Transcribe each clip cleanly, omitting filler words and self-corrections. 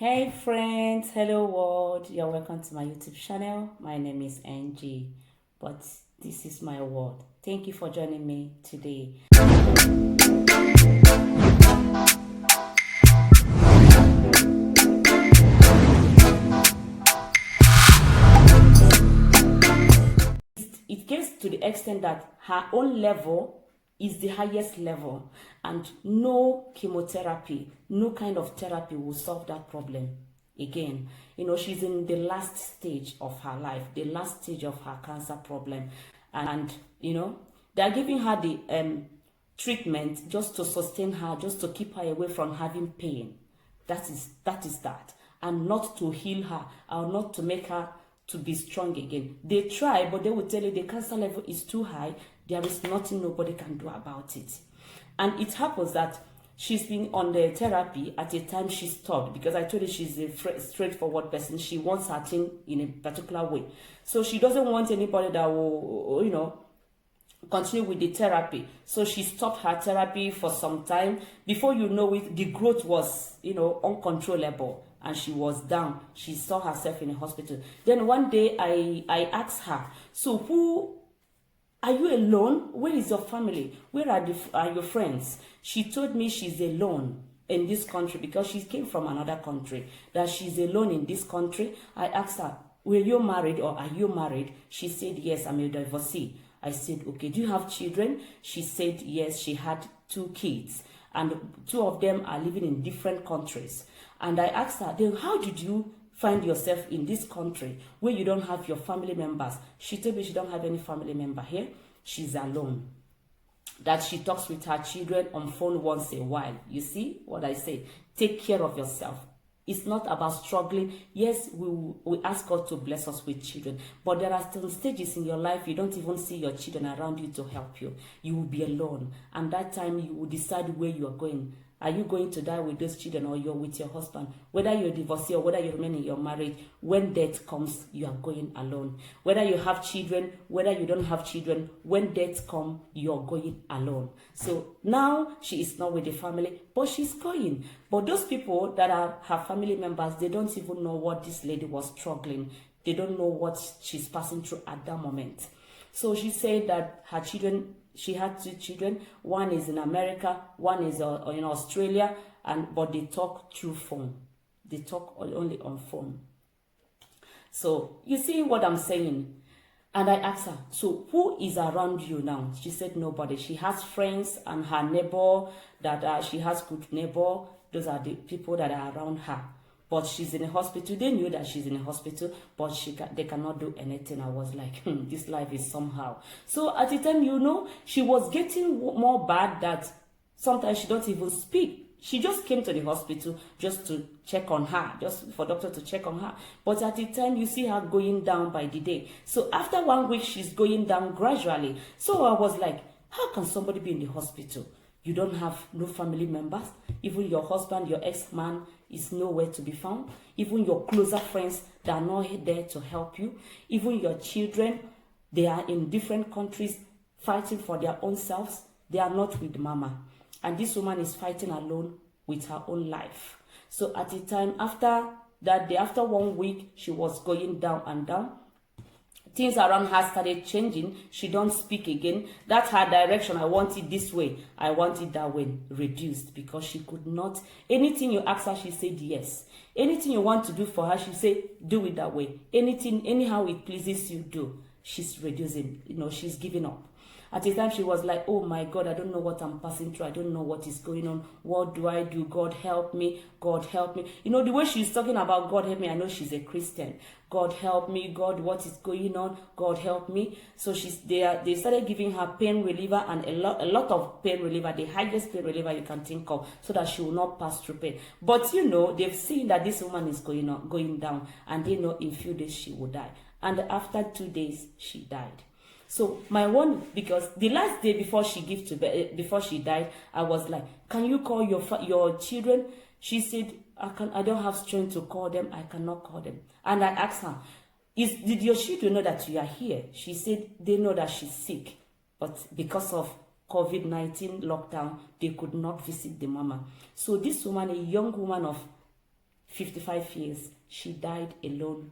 Hey friends, hello world. You're welcome to my YouTube channel. My name is Angie, but this is my world. Thank you for joining me today. It gets to the extent that her own level is the highest level, and no chemotherapy, no kind of therapy will solve that problem. Again, she's in the last stage of her life, the last stage of her cancer problem, and they're giving her the treatment just to sustain her, just to keep her away from having pain. That is that, and not to heal her or not to make her to be strong again. They try, but they will tell you the cancer level is too high. There is nothing nobody can do about it. And it happens that she's been on the therapy. At a time she stopped, because I told you she's a straightforward person. She wants her thing in a particular way. So she doesn't want anybody that will, continue with the therapy. So she stopped her therapy for some time. Before you know it, the growth was, uncontrollable, and she was down. She saw herself in a hospital. Then one day I asked her, so who are you alone? Where is your family? Where are your friends? She told me she's alone in this country because she came from another country, that she's alone in this country. I asked her, were you married or are you married? She said, yes, I'm a divorcee. I said, okay, do you have children? She said, yes, she had 2 kids, and 2 of them are living in different countries. And I asked her, then how did you find yourself in this country where you don't have your family members? She told me she don't have any family member here. She's alone. That she talks with her children on phone once a while. You see what I say? Take care of yourself. It's not about struggling. Yes, we ask God to bless us with children, but there are some stages in your life you don't even see your children around you to help you. You will be alone, and that time you will decide where you are going. Are you going to die with those children, or you're with your husband? Whether you're divorced or whether you remain in your marriage, when death comes, you are going alone. Whether you have children, whether you don't have children, when death comes, you're going alone. So now she is not with the family, but she's going. But those people that are her family members, they don't even know what this lady was struggling. They don't know what she's passing through at that moment. So she said that her children, she had 2 children. One is in America, one is in Australia, but they talk through phone. They talk only on phone. So you see what I'm saying? And I asked her, so who is around you now? She said nobody. She has friends and her neighbor, that she has good neighbor. Those are the people that are around her. But she's in a hospital. They knew that she's in a hospital, but they cannot do anything. I was like, this life is somehow. So at the time, she was getting more bad that sometimes she don't even speak. She just came to the hospital just to check on her, just for doctor to check on her. But at the time, you see her going down by the day. So after 1 week, she's going down gradually. So I was like, how can somebody be in the hospital? You don't have no family members. Even your husband, your ex-man is nowhere to be found. Even your closer friends, they are not there to help you. Even your children, they are in different countries fighting for their own selves. They are not with mama. And this woman is fighting alone with her own life. So at the time, after that day, after 1 week, she was going down and down. Things around her started changing. She don't speak again. That's her direction. I want it this way. I want it that way. Reduced, because she could not. Anything you ask her, she said yes. Anything you want to do for her, she said do it that way. Anything, anyhow it pleases you, do. She's reducing. She's giving up. At the time, she was like, oh my God, I don't know what I'm passing through. I don't know what is going on. What do I do? God help me. God help me. The way she's talking about God help me, I know she's a Christian. God help me. God, what is going on? God help me. So they started giving her pain reliever, and a lot of pain reliever, the highest pain reliever you can think of, so that she will not pass through pain. But they've seen that this woman is going down, and they know in few days she will die. And after 2 days, she died. So my one, because the last day before she died, I was like, can you call your children? She said, I don't have strength to call them. I cannot call them. And I asked her, did your children know that you are here? She said they know that she's sick, but because of COVID-19 lockdown, they could not visit the mama. So this woman, a young woman of 55 years. She died alone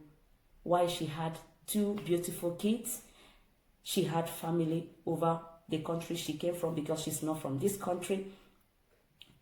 while she had 2 beautiful kids. She had family over the country she came from because she's not from this country.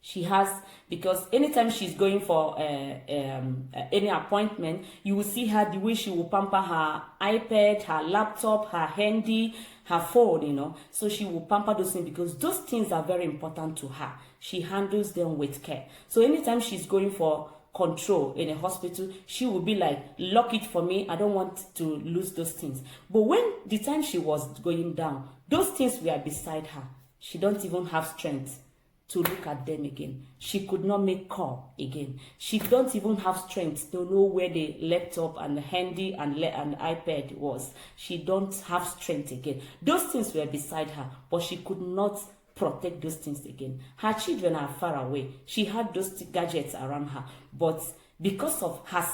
She has, because anytime she's going for any appointment, you will see her, the way she will pamper her iPad, her laptop, her handy, her phone, you know. So she will pamper those things because those things are very important to her. She handles them with care. So anytime she's going for control in a hospital, she will be like, lock it for me, I don't want to lose those things. But when the time she was going down, those things were beside her. She don't even have strength to look at them again. She could not make call again. She don't even have strength to know where the laptop and the handy and iPad was. She don't have strength again. Those things were beside her, but she could not protect those things again. Her children are far away. She had those gadgets around her, but because of her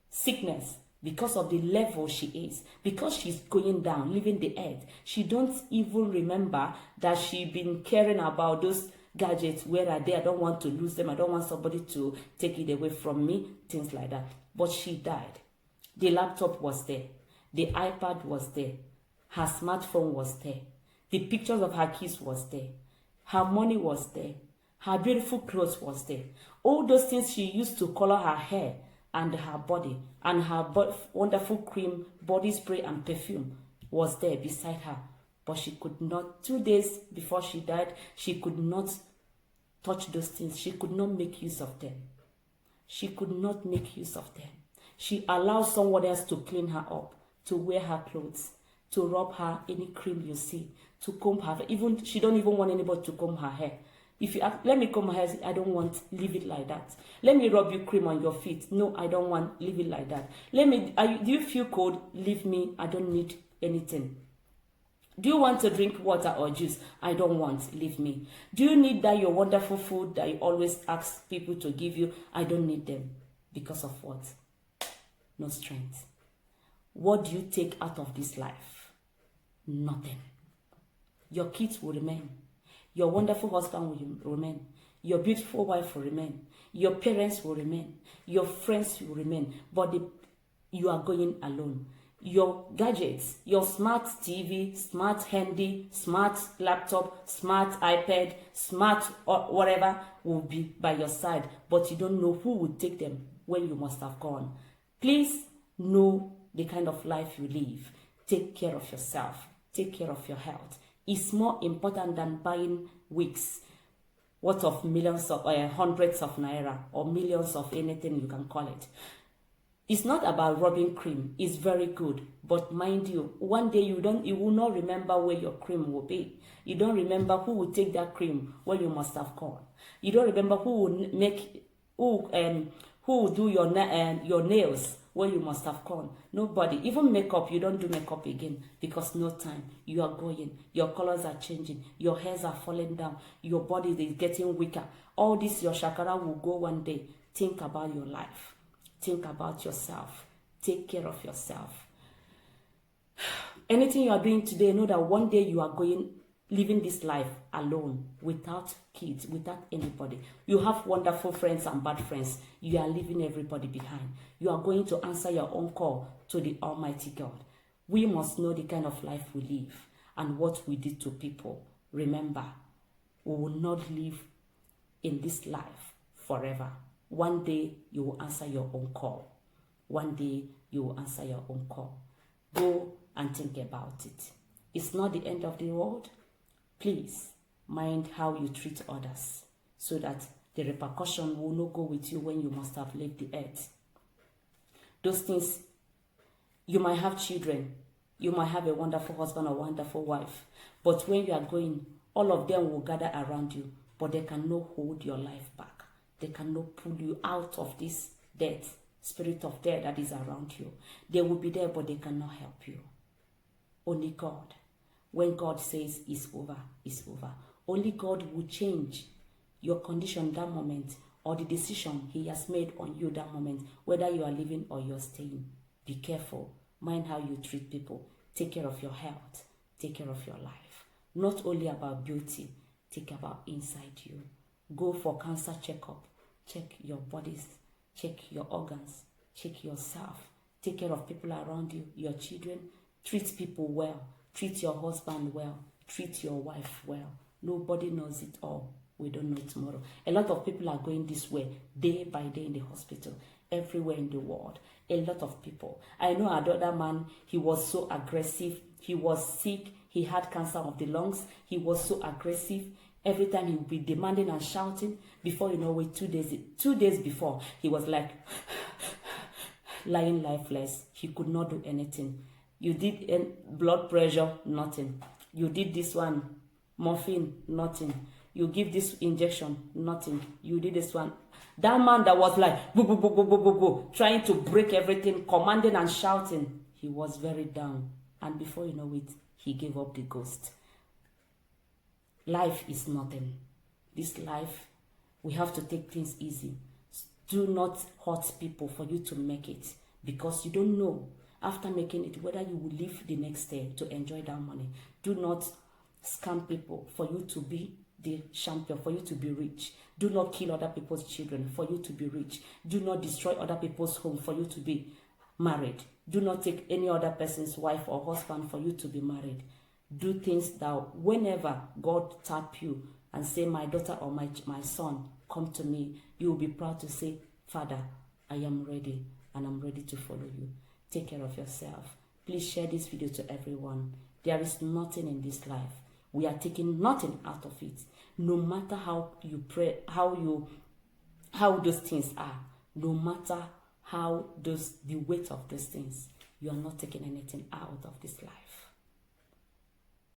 sickness, because of the level she is, because she's going down, leaving the earth, she don't even remember that she been caring about those gadgets. Where are they? I don't want to lose them. I don't want somebody to take it away from me, things like that. But she died. The laptop was there. The iPad was there. Her smartphone was there. The pictures of her kids was there. Her money was there. Her beautiful clothes was there. All those things she used to color her hair and her body, and her wonderful cream, body spray and perfume was there beside her. But she could not, 2 days before she died, she could not touch those things. She could not make use of them. She could not make use of them. She allowed someone else to clean her up, to wear her clothes, to rub her any cream you see, to comb her hair. Even she don't even want anybody to comb her hair. If you ask, let me comb my hair, I don't want, leave it like that. Let me rub you cream on your feet. No, I don't want, leave it like that. Do you feel cold? Leave me, I don't need anything. Do you want to drink water or juice? I don't want, leave me. Do you need that your wonderful food that you always ask people to give you? I don't need them. Because of what? No strength. What do you take out of this life? Nothing. Your kids will remain. Your wonderful husband will remain. Your beautiful wife will remain. Your parents will remain. Your friends will remain. But you are going alone. Your gadgets, your smart TV, smart handy, smart laptop, smart iPad, smart or whatever will be by your side. But you don't know who will take them when you must have gone. Please know the kind of life you live. Take care of yourself. Take care of your health. It's more important than buying wigs worth of millions of hundreds of naira or millions of anything you can call it. It's not about rubbing cream. It's very good, but mind you, one day you will not remember where your cream will be. You don't remember who will take that cream when you must have gone. You don't remember who will do your nails when you must have gone. Nobody. Even makeup, you don't do makeup again because no time. You are going. Your colors are changing. Your hairs are falling down. Your body is getting weaker. All this, your chakra will go one day. Think about your life. Think about yourself. Take care of yourself. Anything you are doing today, know that one day you are living this life alone, without kids, without anybody. You have wonderful friends and bad friends. You are leaving everybody behind. You are going to answer your own call to the Almighty God. We must know the kind of life we live and what we did to people. Remember, we will not live in this life forever. One day you will answer your own call. One day you will answer your own call. Go and think about it. It's not the end of the world. Please mind how you treat others so that the repercussion will not go with you when you must have left the earth. Those things, you might have children, you might have a wonderful husband or wonderful wife, but when you are going, all of them will gather around you, but they cannot hold your life back. They cannot pull you out of this death, spirit of death that is around you. They will be there, but they cannot help you. Only God. When God says it's over, it's over. Only God will change your condition that moment or the decision He has made on you that moment, whether you are living or you're staying. Be careful. Mind how you treat people. Take care of your health. Take care of your life. Not only about beauty, take about inside you. Go for cancer checkup. Check your body's check your organs, check yourself, take care of people around you, your children, treat people well, treat your husband well, treat your wife well. Nobody knows it all. We don't know tomorrow. A lot of people are going this way day by day in the hospital, everywhere in the world. A lot of people. I know another man, he was so aggressive. He was sick. He had cancer of the lungs. He was so aggressive. Every time he would be demanding and shouting. Before you know it, 2 days before, he was like lying lifeless. He could not do anything. You did blood pressure, nothing. You did this one, morphine, nothing. You give this injection, nothing. You did this one. That man that was like, boo, boo, boo, boo, boo, boo, boo, trying to break everything, commanding and shouting, he was very down. And before you know it, he gave up the ghost. Life is nothing. This life, we have to take things easy. Do not hurt people for you to make it, because you don't know after making it whether you will live the next day to enjoy that money. Do not scam people for you to be the champion, for you to be rich. Do not kill other people's children for you to be rich. Do not destroy other people's home for you to be married. Do not take any other person's wife or husband for you to be married. Do things that whenever God tap you and say, my daughter or my son, come to me, you will be proud to say, Father, I am ready and I'm ready to follow you. Take care of yourself. Please share this video to everyone. There is nothing in this life. We are taking nothing out of it. No matter how you pray, how those things are, no matter how the weight of those things, you are not taking anything out of this life.